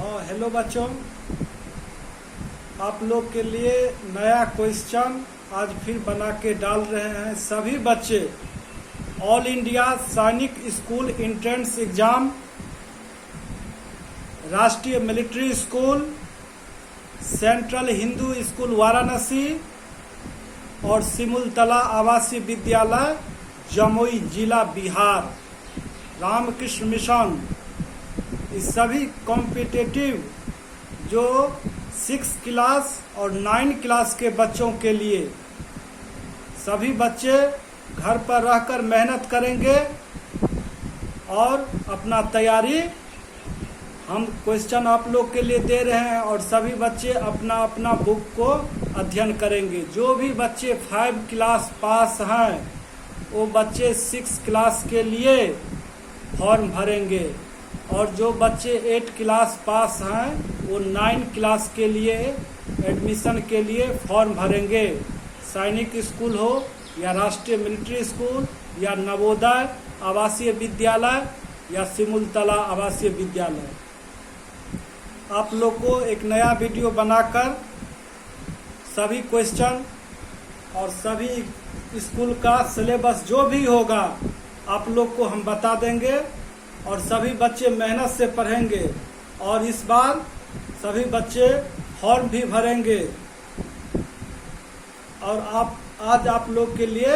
Hello बच्चों, आप लोग के लिए नया क्वेश्चन आज फिर बना के डाल रहे हैं। सभी बच्चे ऑल इंडिया सैनिक स्कूल एंट्रेंस एग्जाम, राष्ट्रीय military school, central Hindu school Varanasi और सिमुलतला आवासीय विद्यालय जमुई जिला बिहार, रामकृष्ण मिशन, इस सभी कॉम्पिटिटिव जो 6 क्लास और 9 क्लास के बच्चों के लिए सभी बच्चे घर पर रहकर मेहनत करेंगे और अपना तैयारी हम क्वेश्चन आप लोग के लिए दे रहे हैं और सभी बच्चे अपना अपना बुक को अध्ययन करेंगे। जो भी बच्चे 5 क्लास पास हैं वो बच्चे 6 क्लास के लिए फॉर्म भरेंगे और जो बच्चे 8 क्लास पास हैं वो 9 क्लास के लिए एडमिशन के लिए फॉर्म भरेंगे। सैनिक स्कूल हो या राष्ट्रीय मिलिट्री स्कूल या नवोदय आवासीय विद्यालय या सिमुलतला आवासीय विद्यालय। आप लोग को एक नया वीडियो बनाकर सभी क्वेश्चन और सभी स्कूल का सिलेबस जो भी होगा आप लोग को हम बता देंगे और सभी बच्चे मेहनत से पढ़ेंगे और इस बार सभी बच्चे फॉर्म भी भरेंगे। और आज आप लोग के लिए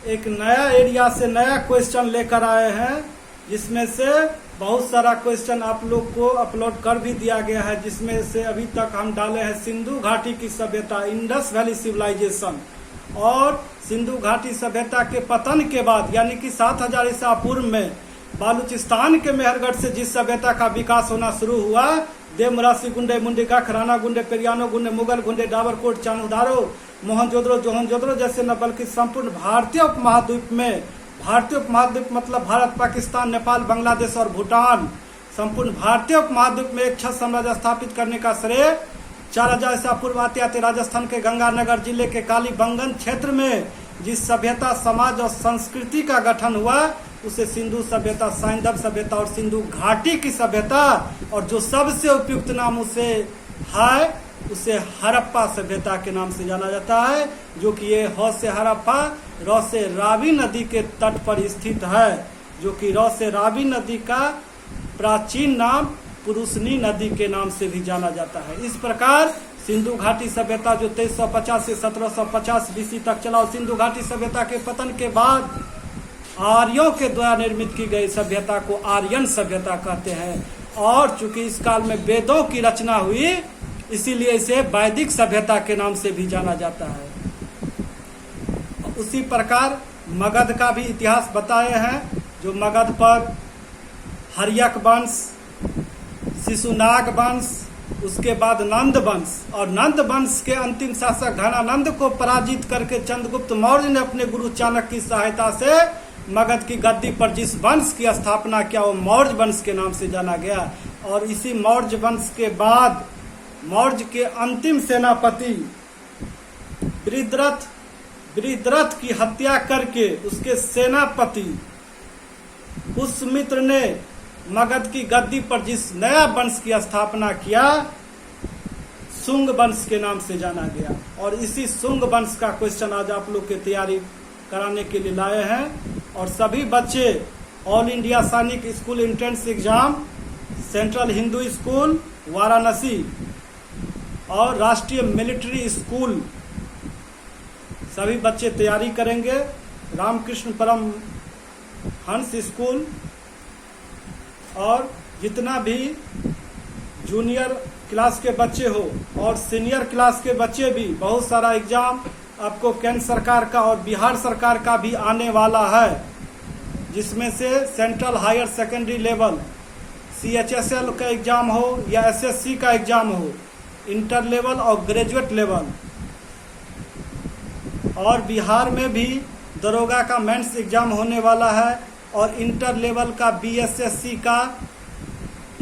एक नया एरिया से नया क्वेश्चन लेकर आए हैं, जिसमें से बहुत सारा क्वेश्चन आप लोग को अपलोड कर भी दिया गया है, जिसमें से अभी तक हम डाले हैं सिंधु घाटी की सभ्यता, इंडस वैली सिविलाइजेशन, और सिंधु घाटी सभ्यता के पतन के बाद यानी कि 7000 ईसा पूर्व में बालूचिस्तान के मेहरगढ़ से जिस सभ्यता का विकास होना शुरू हुआ, देवमरासी गुंडे मुंडिका खराना गुंडे पेरियानो गुंडे मुगल गुंडे डाबरकोट चांगुदारो मोहनजोदड़ो जैसे न बल्कि संपूर्ण भारतीय उपमहाद्वीप में, भारतीय उपमहाद्वीप मतलब भारत, पाकिस्तान, नेपाल, बांग्लादेश और भूटान, संपूर्ण भारतीय उपमहाद्वीप में एक छत्र साम्राज्य स्थापित करने का श्रेय 4000 ईसा पूर्व आते आते राजस्थान के गंगानगर जिले के कालीबंगन क्षेत्र में जिस सभ्यता, समाज और संस्कृति का गठन हुआ उसे सिंधु सभ्यता, सैंधव सभ्यता और सिंधु घाटी की सभ्यता, और जो सबसे उपयुक्त नाम उसे है उसे हड़प्पा सभ्यता के नाम से जाना जाता है, जो कि ये ह से हड़प्पा, र से रावी नदी के तट पर स्थित है, जो कि र से रावी नदी का प्राचीन नाम पुरुषनी नदी के नाम से भी जाना जाता है। इस प्रकार सिंधु घाटी सभ्यता जो 2350 से 1750 बीसी तक चला, और सिंधु घाटी सभ्यता के पतन के बाद आर्यों के द्वारा निर्मित की गई सभ्यता को आर्यन सभ्यता कहते हैं। और चूंकि इस काल में वेदों की रचना हुई इसीलिए इसे वैदिक सभ्यता के नाम से भी जाना जाता है। उसी प्रकार मगध का भी इतिहास बताए हैं, जो मगध पर हर्यक वंश, शिशुनाग वंश, उसके बाद नंद वंश, और नंद वंश के अंतिम शासक घनानंद को पराजित करके चंद्रगुप्त मौर्य ने अपने गुरु चाणक्य की सहायता से मगध की गद्दी पर जिस वंश की स्थापना किया वो मौर्य वंश के नाम से जाना गया। और इसी मौर्य वंश के बाद मौर्य के अंतिम सेनापति बृहद्रथ की हत्या करके उसके सेनापति पुष्यमित्र ने मगध की गद्दी पर जिस नया वंश की स्थापना किया शुंग वंश के नाम से जाना गया। और इसी शुंग वंश का क्वेश्चन आज आप लोग की तैयारी कराने के लिए लाए हैं। और सभी बच्चे ऑल इंडिया सैनिक school entrance exam, central Hindu school Varanasi और राष्ट्रीय मिलिट्री स्कूल सभी बच्चे तैयारी करेंगे। रामकृष्ण परमहंस स्कूल और जितना भी जूनियर क्लास के बच्चे हो और सीनियर क्लास के बच्चे भी, बहुत सारा एग्जाम आपको केंद्र सरकार का और बिहार सरकार का भी आने वाला है, जिसमें से central higher secondary level CHSL का एग्जाम हो या SSC का एग्जाम हो, इंटर लेवल और ग्रेजुएट लेवल, और बिहार में भी दरोगा का मेंस एग्जाम होने वाला है और इंटर लेवल का BSSC का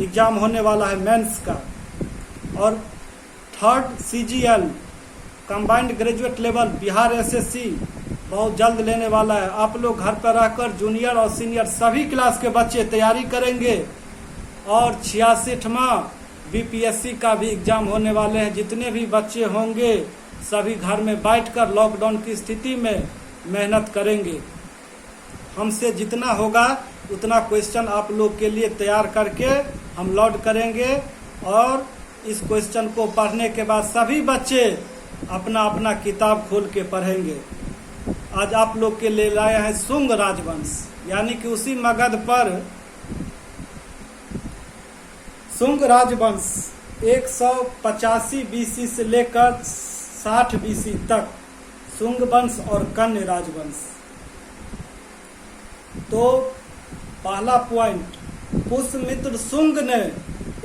एग्जाम होने वाला है मेंस का, और 3rd CGL combined graduate level Bihar SSC बहुत जल्द लेने वाला है। आप लोग घर पर रहकर जूनियर और सीनियर सभी क्लास के बच्चे तैयारी करेंगे और 66वां बीपीएससी का भी एग्जाम होने वाले हैं। जितने भी बच्चे होंगे सभी घर में बैठकर लॉकडाउन की स्थिति में मेहनत करेंगे। हमसे जितना होगा उतना क्वेश्चन आप लोग के लिए तैयार करके हम लोड करेंगे और इस क्वेश्चन को पढ़ने के बाद सभी बच्चे अपना अपना किताब खोल के पढ़ेंगे। आज आप लोग के लिए लाए हैं शुंग राजवंश, यानी कि उसी मगध पर शुंग राजवंश 185 बीसी से लेकर 60 बीसी तक, शुंग वंश और कन्य राजवंश। तो पहला पॉइंट, पुष्यमित्र शुंग ने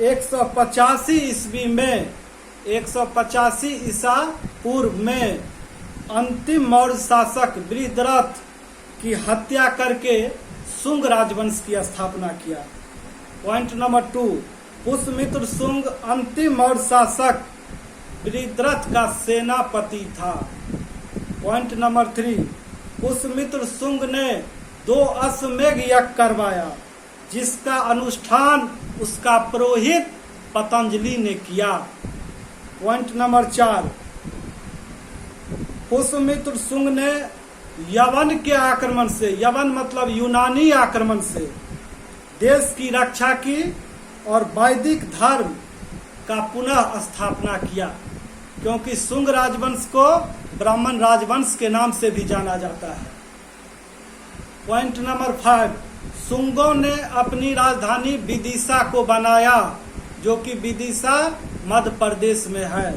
185 ईस्वी में 185 ईसा पूर्व में अंतिम मौर्य शासक बृहद्रथ की हत्या करके शुंग राजवंश की स्थापना किया। पॉइंट नंबर 2, पुष्यमित्र शुंग अंतिम मौर्य शासक बृहद्रथ का सेनापति था। पॉइंट नंबर 3, पुष्यमित्र शुंग ने 2 अश्वमेध यज्ञ करवाया जिसका अनुष्ठान उसका पुरोहित पतंजलि ने किया। पॉइंट नंबर 4, पुष्यमित्र शुंग ने यवन के आक्रमण से, यवन मतलब यूनानी आक्रमण से देश की रक्षा की और वैदिक धर्म का पुनः स्थापना किया, क्योंकि शुंग राजवंश को ब्राह्मण राजवंश के नाम से भी जाना जाता है। पॉइंट नंबर 5, शुंगों ने अपनी राजधानी विदिशा को बनाया जो कि विदिशा मध्य प्रदेश में है।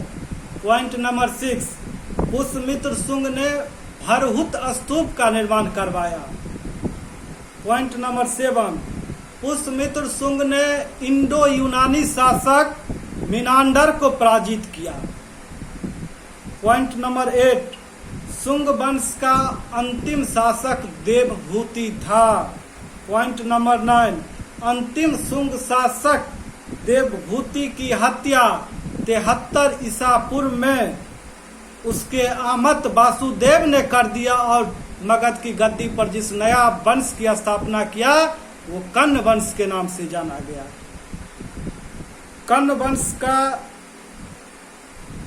पॉइंट नंबर 6, पुष्यमित्र शुंग ने भरहुत स्तूप का निर्माण करवाया। पॉइंट नंबर 7, पुष्यमित्र शुंग ने इंडो यूनानी शासक मिनांडर को पराजित किया। पॉइंट नंबर 8, शुंग वंश का अंतिम शासक देवभूति था। पॉइंट नंबर 9, अंतिम शुंग शासक देवभूति की हत्या 73 ईसा पूर्व में उसके आमत वासुदेव ने कर दिया और मगध की गद्दी पर जिस नया वंश की स्थापना किया वो कण्व वंश के नाम से जाना गया। कण्व वंश का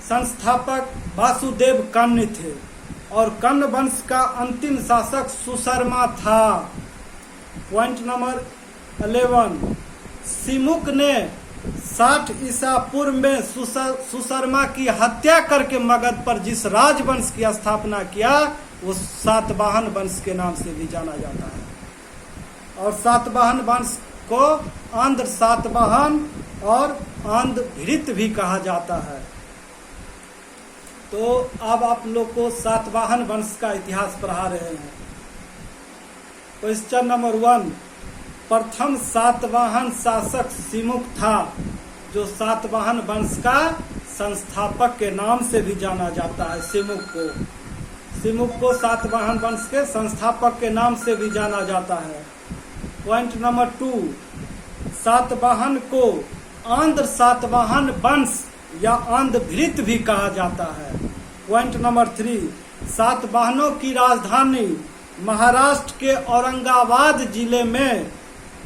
संस्थापक वासुदेव कण्व थे और कण्व वंश का अंतिम शासक सुशर्मा था। पॉइंट नंबर 11, सिमुक ने 60 ईसा पूर्व में सुशर्मा की हत्या करके मगध पर जिस राजवंश की स्थापना किया वो सातवाहन वंश के नाम से भी जाना जाता है। और सातवाहन वंश को आंध्र सातवाहन और आंध्र भृत भी कहा जाता है। तो अब आप लोग को सातवाहन वंश का इतिहास पढ़ा रहे हैं। क्वेश्चन नंबर 1, प्रथम सातवाहन शासक सिमुक था जो सातवाहन वंश का संस्थापक के नाम से भी जाना जाता है। सिमुक को सातवाहन वंश के संस्थापक के नाम से भी जाना जाता है। पॉइंट नंबर 2, सातवाहन को आंध्र सातवाहन वंश या आंध्र भृत भी कहा जाता है। पॉइंट नंबर 3, सातवाहनों की राजधानी महाराष्ट्र के औरंगाबाद जिले में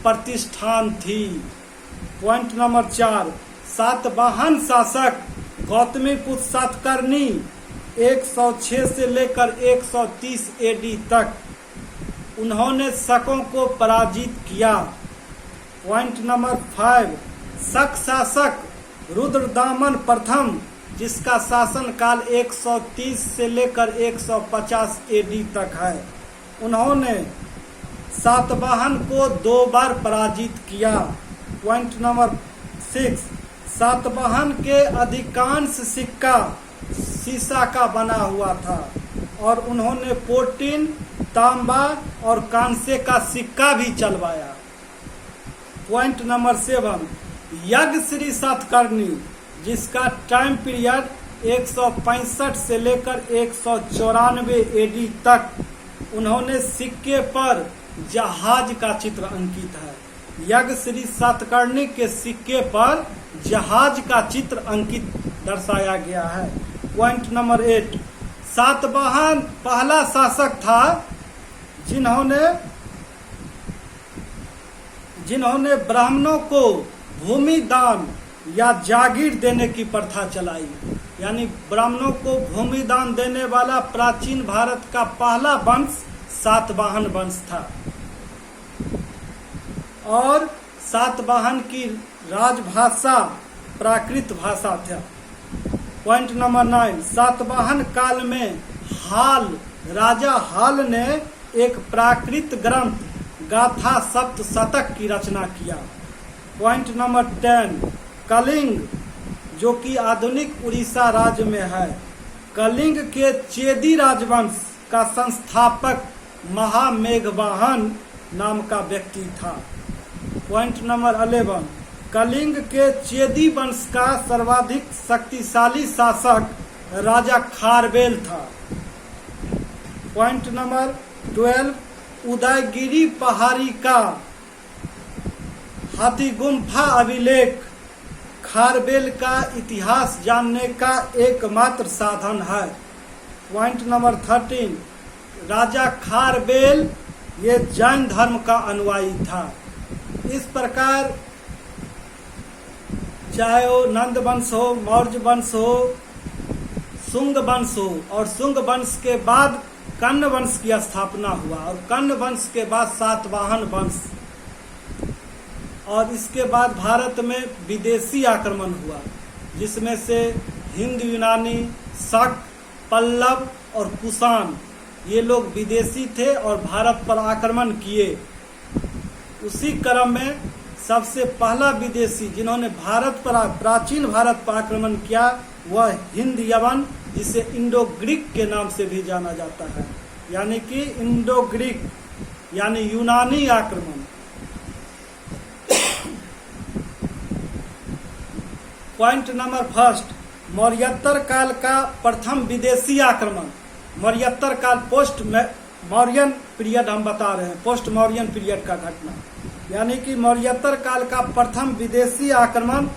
प्रतिष्ठान थी। पॉइंट नंबर 4, सातवाहन शासक गौतमीपुत्र सातकर्णी 106 से लेकर 130 एडी तक उन्होंने शकों को पराजित किया। पॉइंट नंबर 5, शक शासक रुद्रदामन प्रथम जिसका शासन काल 130 से लेकर 150 एडी तक है, उन्होंने सातवाहन को 2 बार पराजित किया। पॉइंट नंबर 6, सातवाहन के अधिकांश सिक्का सीसा का बना हुआ था और उन्होंने पोटीन, तांबा और कांसे का सिक्का भी चलवाया। पॉइंट नंबर 7, यज्ञ श्री सातकर्णी जिसका टाइम पीरियड 165 से लेकर 194 एडी तक, उन्होंने सिक्के पर जहाज का चित्र अंकित है। यज्ञ श्री सातकर्णी के सिक्के पर जहाज का चित्र अंकित दर्शाया गया है। पॉइंट नंबर 8, सातवाहन पहला शासक था जिन्होंने ब्राह्मणों को भूमि दान या जागीर देने की प्रथा चलाई। यानी ब्राह्मणों को भूमि दान देने वाला प्राचीन भारत का पहला वंश सातवाहन वंश था और सातवाहन की राजभाषा प्राकृत भाषा था। पॉइंट नंबर 9, सातवाहन काल में राजा हाल ने एक प्राकृत ग्रंथ गाथा सप्त शतक की रचना किया। पॉइंट नंबर 10, कलिंग जो कि आधुनिक उड़ीसा राज्य में है, कलिंग के चेदी राजवंश का संस्थापक महामेघवाहन नाम का व्यक्ति था। पॉइंट नंबर 11, कलिंग के चेदी वंश का सर्वाधिक शक्तिशाली शासक राजा खारवेल था। पॉइंट नंबर 12, उदयगिरी पहाड़ी का हाथी गुम्फा अभिलेख खारवेल का इतिहास जानने का एकमात्र साधन है। पॉइंट नंबर 13, राजा खारवेल ये जैन धर्म का अनुयायी था। इस प्रकार चाहे वो नंद वंश हो, मौर्य वंश हो, शुंग वंश हो, और शुंग वंश के बाद कर्ण वंश की स्थापना हुआ और कर्ण वंश के बाद सातवाहन वंश, और इसके बाद भारत में विदेशी आक्रमण हुआ जिसमें से हिंद यूनानी, शक, पल्लव और कुषाण ये लोग विदेशी थे और भारत पर आक्रमण किए। उसी क्रम में सबसे पहला विदेशी जिन्होंने प्राचीन भारत पर आक्रमण किया वह हिंद यवन, जिसे इंडो ग्रीक के नाम से भी जाना जाता है, यानी कि इंडो ग्रीक यानी यूनानी आक्रमण। पॉइंट नंबर 1, मौर्योत्तर काल का प्रथम विदेशी आक्रमण। मौर्योत्तर काल पोस्ट मौर्यन पीरियड हम बता रहे हैं, पोस्ट मौर्यन पीरियड का घटना, यानी कि मौर्योत्तर काल का प्रथम विदेशी आक्रमण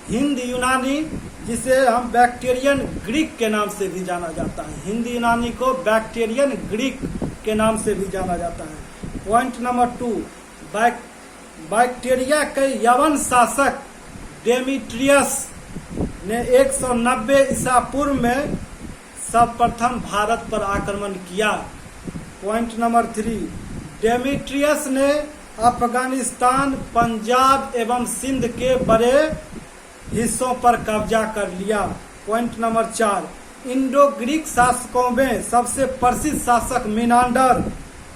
हिंद यूनानी, जिसे हम बैक्टीरियन ग्रीक के नाम से भी जाना जाता है। हिंद यूनानी को बैक्टीरियन ग्रीक के नाम से भी जाना जाता है। पॉइंट नंबर 2, बैक्टीरिया के यवन शासक डेमीट्रियस ने 190 ईसा पूर्व में सर्वप्रथम भारत पर आक्रमण किया। पॉइंट नंबर 3, डेमीट्रियस ने अफगानिस्तान, पंजाब एवं सिंध के बड़े हिस्सों पर कब्जा कर लिया। पॉइंट नंबर 4, इंडो ग्रीक शासकों में सबसे प्रसिद्ध शासक मिनांडर,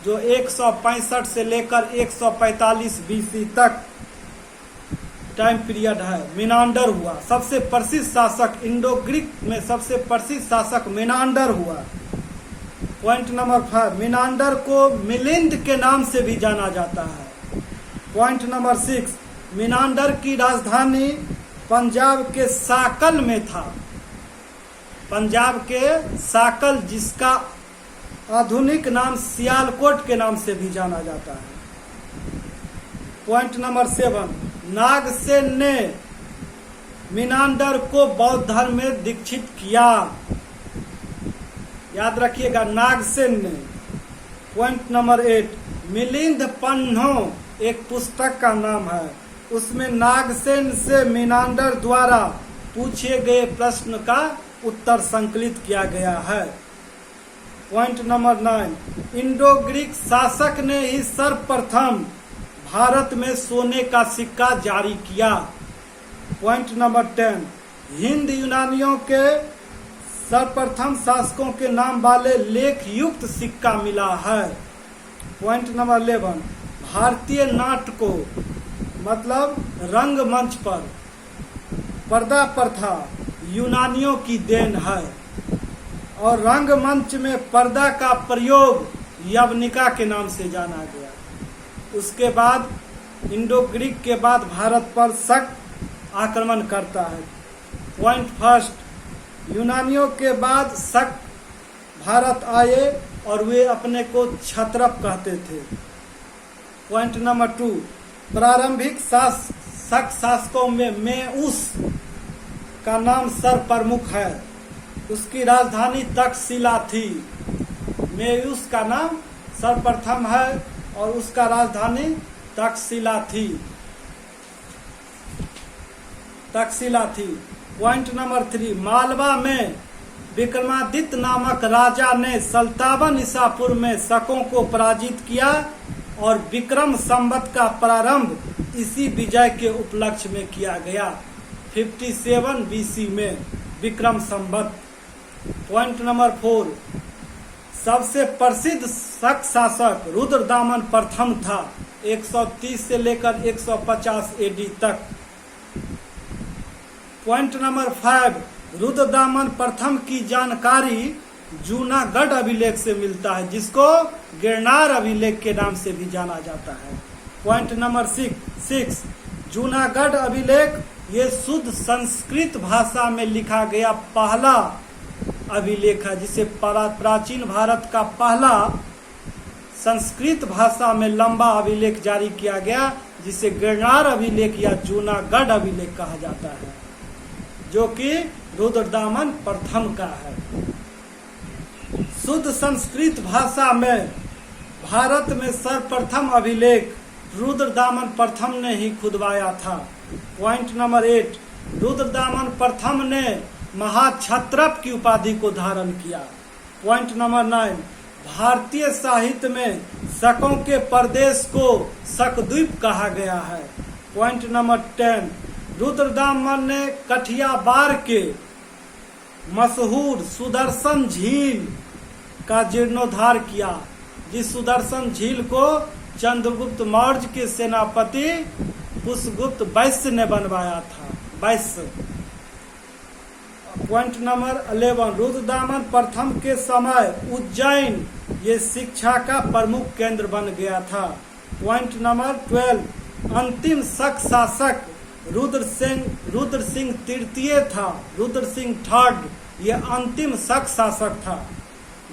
जो 165 से लेकर 145 बीसी तक टाइम पीरियड है, मिनांडर हुआ। सबसे प्रसिद्ध शासक इंडो ग्रीक में सबसे प्रसिद्ध शासक मिनांडर हुआ। पॉइंट नंबर 5, मिनांडर को मिलिंद के नाम से भी जाना जाता है। पॉइंट नंबर 6, मिनांडर की राजधानी पंजाब के साकल में था। पंजाब के साकल, जिसका आधुनिक नाम सियालकोट के नाम से भी जाना जाता है। पॉइंट नंबर 7, नागसेन ने मिनांडर को बौद्ध धर्म में दीक्षित किया। याद रखिएगा, नागसेन ने। पॉइंट नंबर 8, मिलिंद पन्हो एक पुस्तक का नाम है, उसमें नागसेन से मिनांडर द्वारा पूछे गए प्रश्न का उत्तर संकलित किया गया है। पॉइंट नंबर 9, इंडो ग्रीक शासक ने ही सर्वप्रथम भारत में सोने का सिक्का जारी किया। पॉइंट नंबर 10, हिंद यूनानियों के सर्वप्रथम शासकों के नाम वाले लेख युक्त सिक्का मिला है। पॉइंट नंबर 11, भारतीय नाटकों मतलब रंगमंच पर पर्दा प्रथा यूनानियों की देन है और रंगमंच में पर्दा का प्रयोग यवनिका के नाम से जाना गया। उसके बाद इंडो ग्रीक के बाद भारत पर शक आक्रमण करता है। पॉइंट 1, यूनानियों के बाद शक भारत आए और वे अपने को क्षत्रप कहते थे। पॉइंट नंबर 2, प्रारंभिक शक शासकों में मेउस का नाम सर्वप्रमुख है, उसकी राजधानी तक्षशिला थी। मेउस का नाम सर्वप्रथम है और उसका राजधानी तक्षशिला थी। तक्षशिला थी। पॉइंट नंबर 3, मालवा में विक्रमादित्य नामक राजा ने सल्तावन ईसा पूर्व में शकों को पराजित किया और विक्रम संवत का प्रारंभ इसी विजय के उपलक्ष्य में किया गया, 57 BC में विक्रम संवत। पॉइंट नंबर 4, सबसे प्रसिद्ध शक शासक रुद्रदामन प्रथम था, 130 से लेकर 150 AD तक। पॉइंट नंबर 5, रुद्रदामन प्रथम की जानकारी जूनागढ़ अभिलेख से मिलता है, जिसको गिरनार अभिलेख के नाम से भी जाना जाता है। पॉइंट नंबर 6, जूनागढ़ अभिलेख ये शुद्ध संस्कृत भाषा में लिखा गया पहला अभिलेख है, जिसे प्राचीन भारत का पहला संस्कृत भाषा में लंबा अभिलेख जारी किया गया, जिसे गिरनार अभिलेख या जूनागढ़ अभिलेख कहा जाता है, जो कि रुद्रदामन प्रथम का है। शुद्ध संस्कृत भाषा में भारत में सर्वप्रथम अभिलेख रुद्रदामन प्रथम ने ही खुदवाया था। पॉइंट नंबर 8, रुद्रदामन प्रथम ने महाक्षत्रप की उपाधि को धारण किया। पॉइंट नंबर 9, भारतीय साहित्य में शकों के प्रदेश को शकद्वीप कहा गया है। पॉइंट नंबर 10, रुद्रदामन ने कठियावाड़ के मशहूर सुदर्शन झील का जीर्णोद्धार किया, जिस सुदर्शन झील को चंद्रगुप्त मौर्य के सेनापति पुष्यगुप्त वैश्य ने बनवाया था, वैश्य। पॉइंट नंबर 11, रुद्रदामन प्रथम के समय उज्जैन ये शिक्षा का प्रमुख केंद्र बन गया था। पॉइंट नंबर 12, अंतिम शक शासक रुद्र सिंह तृतीय था, रुद्र सिंह थर्ड ये अंतिम शक शासक था।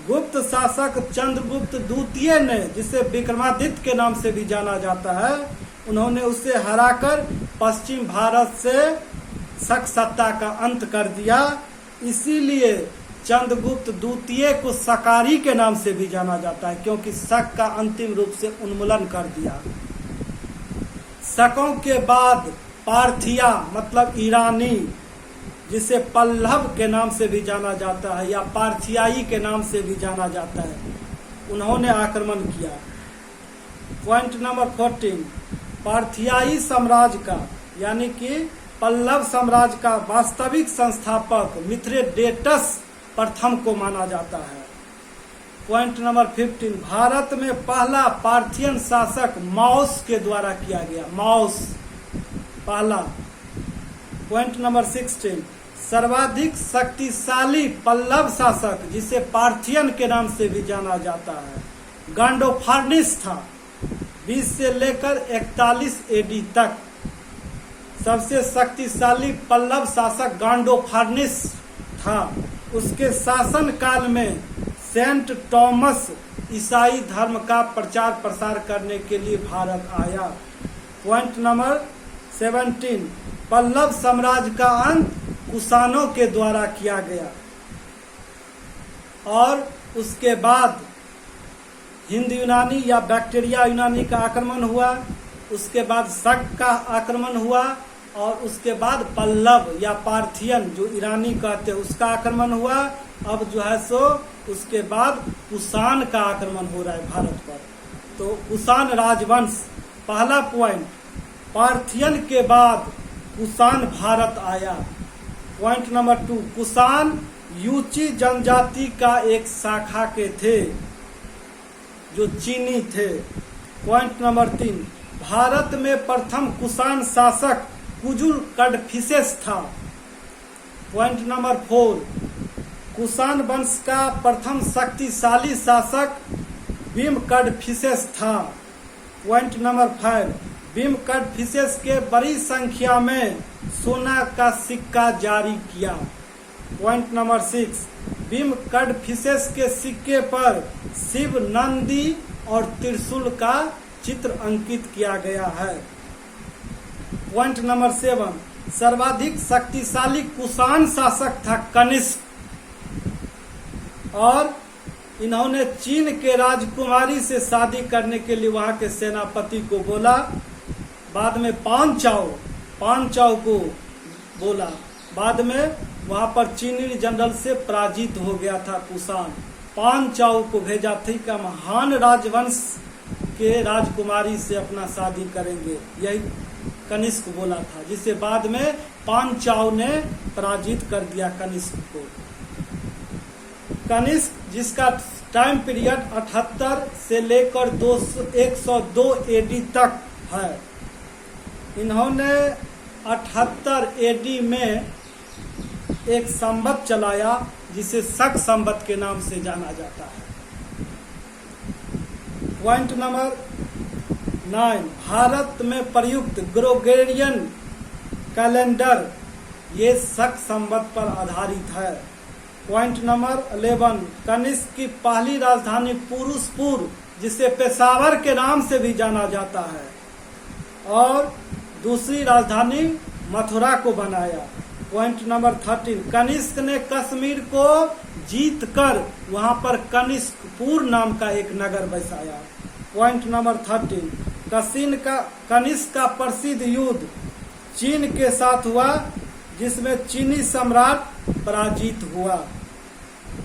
गुप्त शासक चंद्रगुप्त द्वितीय ने, जिसे विक्रमादित्य के नाम से भी जाना जाता है, उन्होंने उसे हराकर पश्चिम भारत से शक सत्ता का अंत कर दिया। इसीलिए चंद्रगुप्त द्वितीय को शकारी के नाम से भी जाना जाता है, क्योंकि शक का अंतिम रूप से उन्मूलन कर दिया। शकों के बाद पार्थिया मतलब ईरानी, जिसे पल्लव के नाम से भी जाना जाता है या पार्थियाई के नाम से भी जाना जाता है, उन्होंने आक्रमण किया। पॉइंट नंबर 14, पार्थियाई साम्राज्य का यानी कि पल्लव साम्राज्य का वास्तविक संस्थापक मिथ्रेडेटस प्रथम को माना जाता है। पॉइंट नंबर 15, भारत में पहला पार्थियन शासक माओस के द्वारा किया गया, माओस पहला। पॉइंट नंबर 16, सर्वाधिक शक्तिशाली पल्लव शासक, जिसे पार्थियन के नाम से भी जाना जाता है, गांडोफार्निस था, 20 से लेकर 41 AD तक। सबसे शक्तिशाली पल्लव शासक गांडोफार्निस था। उसके शासन काल में सेंट थॉमस ईसाई धर्म का प्रचार प्रसार करने के लिए भारत आया। पॉइंट नंबर 17, पल्लव साम्राज्य का अंत कुषाणों के द्वारा किया गया और उसके बाद हिंद यूनानी या बैक्टीरिया यूनानी का आक्रमण हुआ, उसके बाद शक का आक्रमण हुआ और उसके बाद पल्लव या पार्थियन जो ईरानी कहते हैं उसका आक्रमण हुआ। अब जो है सो उसके बाद कुषाण का आक्रमण हो रहा है भारत पर। तो कुषाण राजवंश पहला पॉइंट, पार्थियन के बाद कुषाण भारत आया। पॉइंट नंबर 2, कुषाण यूची जनजाति का एक शाखा के थे जो चीनी थे। पॉइंट नंबर 3, भारत में प्रथम कुषाण शासक कुजुल कडफिसेस था। पॉइंट नंबर 4, कुषाण वंश का प्रथम शक्तिशाली शासक भीम कडफिसेस था। पॉइंट नंबर 5, भीम कडफिसेस के बड़ी संख्या में सोना का सिक्का जारी किया। पॉइंट नंबर 6, भीम कडफिसेस के सिक्के पर शिव, नंदी और त्रिशूल का चित्र अंकित किया गया है। पॉइंट नंबर 7, सर्वाधिक शक्तिशाली कुषाण शासक था कनिष्क और इन्होंने चीन के राजकुमारी से शादी करने के लिए वहां के सेनापति को बोला। बाद में पांचाओ को बोला। बाद में वहां पर चीनी जनरल से पराजित हो गया था कुषाण। पांचाल को भेजा थी कि महान राजवंश के राजकुमारी से अपना शादी करेंगे, यही कनिष्क बोला था, जिसे बाद में पांचाल ने पराजित कर दिया कनिष्क को। कनिष्क जिसका टाइम पीरियड 78 से लेकर 102 एडी तक है। इन्होंने 78 एडी में एक संवत चलाया जिसे शक संवत के नाम से जाना जाता है। पॉइंट नंबर 9, भारत में प्रयुक्त ग्रेगोरियन कैलेंडर ये शक संवत पर आधारित है। पॉइंट नंबर 11, कनिष्क की पहली राजधानी पुरुषपुर, जिसे पेशावर के नाम से भी जाना जाता है, और दूसरी राजधानी मथुरा को बनाया। पॉइंट नंबर 13, कनिष्क ने कश्मीर को जीतकर वहां पर कनिष्कपुर नाम का एक नगर बसाया। पॉइंट नंबर 13, कनिष्क का प्रसिद्ध युद्ध चीन के साथ हुआ, जिसमें चीनी सम्राट पराजित हुआ।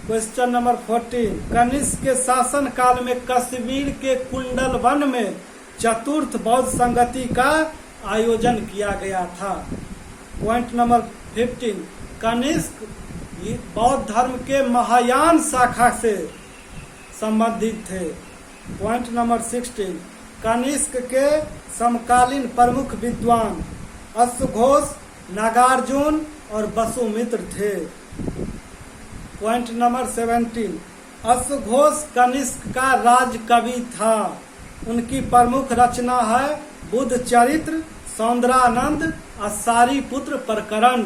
क्वेश्चन नंबर 14, कनिष्क के शासन काल में कश्मीर के कुंडल वन में चतुर्थ बौद्ध संगति का आयोजन किया गया था। पॉइंट नंबर 15, कनिष्क बौद्ध धर्म के महायान शाखा से संबंधित थे। पॉइंट नंबर 16, कनिष्क के समकालीन प्रमुख विद्वान अश्वघोष, नागार्जुन और वसुमित्र थे। पॉइंट नंबर 17, अश्वघोष कनिष्क का राजकवि था। उनकी प्रमुख रचना है बुद्ध चरित्र, सौंदरानंद और सारीपुत्र प्रकरण।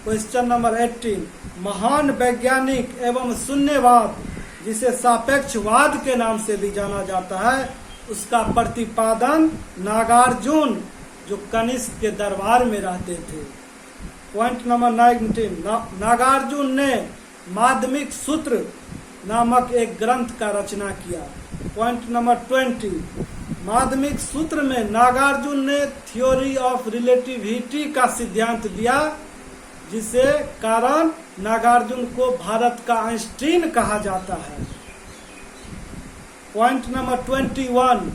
क्वेश्चन नंबर 18, महान वैज्ञानिक एवं शून्यवाद, जिसे सापेक्षवाद के नाम से भी जाना जाता है, उसका प्रतिपादन नागार्जुन, जो कनिष्क के दरबार में रहते थे। पॉइंट नंबर 19, नागार्जुन ने माध्यमिक सूत्र नामक एक ग्रंथ का रचना किया। पॉइंट नंबर 20, माध्यमिक सूत्र में नागार्जुन ने थ्योरी ऑफ रिलेटिविटी का सिद्धांत दिया, जिसे कारण नागार्जुन को भारत का आइंस्टीन कहा जाता है। पॉइंट नंबर 21,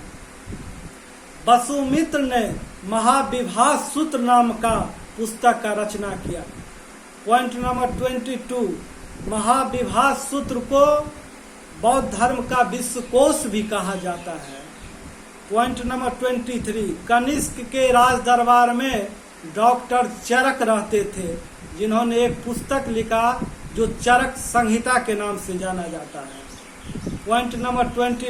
वसुमित्र ने महाविभास सूत्र नाम का पुस्तक का रचना किया। पॉइंट नंबर 22, महाविभास सूत्र को बौद्ध धर्म का विश्वकोश भी कहा जाता है। पॉइंट नंबर 23, कनिष्क के राज दरबार में डॉक्टर चरक रहते थे, जिन्होंने एक पुस्तक लिखा जो चरक संहिता के नाम से जाना जाता है। Point number 24,